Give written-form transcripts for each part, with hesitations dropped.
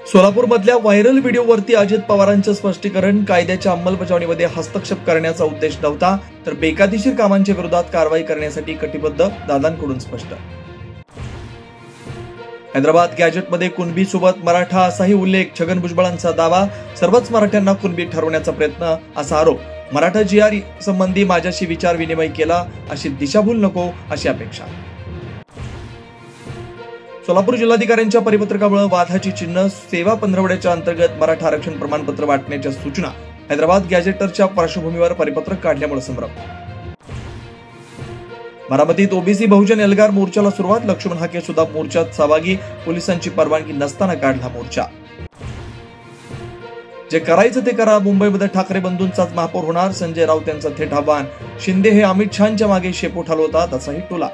सोलापूरमधल्या viral व्हिडिओवरती अजित पवारांचं स्पष्टीकरण, कायद्याच्या अंमलबजावणीमध्ये हस्तक्षेप करण्याचा उद्देश नव्हता, तर बेकायदेशीर कामांच्या विरोधात कारवाई करण्यासाठी कटिबद्ध, दादांकडून स्पष्ट. हैदराबाद गॅजेटमध्ये कुणबी सोबत मराठा असाही उल्लेख, छगन भुजबळांचा दावा, सर्वच मराठ्यांना कुणबी ठरवण्याचा प्रयत्न असा आरोप. मराठा GR संबंधी माझ्याशी विचार विनिमय केला, अशी दिशाभूल नको अशी अपेक्षा. सोलापूर जिल्हाधिकाऱ्यांच्या परिपत्रकामुळे वादाची चिन्ह, सेवा पंधरवड्याच्या अंतर्गत मराठा आरक्षण प्रमाणपत्र वाटण्याच्या सूचना. हैदराबाद गॅजेटरच्या पार्श्वभूमीवर परिपत्रक काढल्यामुळे संभ्रम. बारामतीत ओबीसी बहुजन एल्गार मोर्चाला सुरुवात, लक्ष्मण हाके सुद्धा मोर्चात सहभागी, पोलिसांची परवानगी नसताना काढला मोर्चा. जे करायचं ते करा, मुंबईमध्ये ठाकरे बंधूंचाच महापौर होणार, संजय राऊत यांचं थेट आव्हान. शिंदे हे अमित शहांच्या मागे शेपूट हलवतात असाही टोला.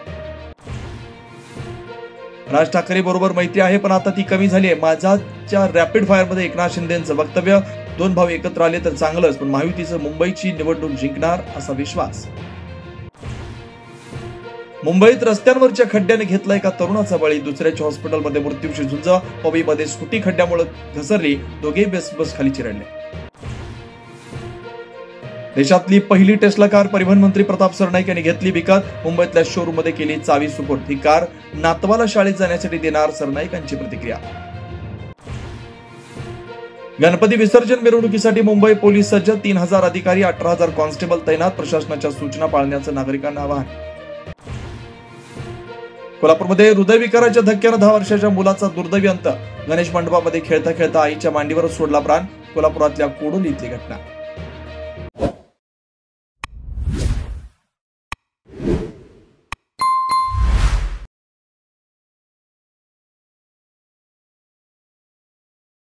राज ठाकरे बरोबर मैत्री आहे, पण आता ती कमी झाली आहे. माझाच्या रॅपिड फायर मध्ये एकनाथ शिंदेचं वक्तव्य, दोन भाऊ एकत्र आले तर चांगलंच, पण महायुतीचं मुंबईची निवडणूक जिंकणार असा विश्वास. मुंबईत रस्त्यांवरच्या खड्ड्याने घेतला एका तरुणाचा बळी, दुसऱ्याच्या हॉस्पिटलमध्ये मृत्यूशी झुंज. पबईमध्ये स्कूटी खड्ड्यामुळे घसरली, दोघे बस खाली चिरडले. देशातली पहिली टेस्ला कार परिवहन मंत्री प्रताप सरनाईक यांनी घेतली विकत, मुंबईतल्या शोरूम मध्ये केली चावी सुपूर्द. ही कार नातवाला शाळेत जाण्यासाठी देणार, सरनाईकांची प्रतिक्रिया. गणपती विसर्जन मिरवणुकीसाठी मुंबई पोलीस सज्ज, 3000 अधिकारी, 18,000 कॉन्स्टेबल तैनात, प्रशासनाच्या सूचना पाळण्याचं नागरिकांना आवाहन. कोल्हापूरमध्ये हृदयविकाराच्या धक्क्यानं 10 वर्षाच्या मुलाचा दुर्दैवी अंत, गणेश मंडपामध्ये खेळता खेळता आईच्या मांडीवर सोडला प्राण. कोल्हापुरातल्या कोडोली इथली घटना.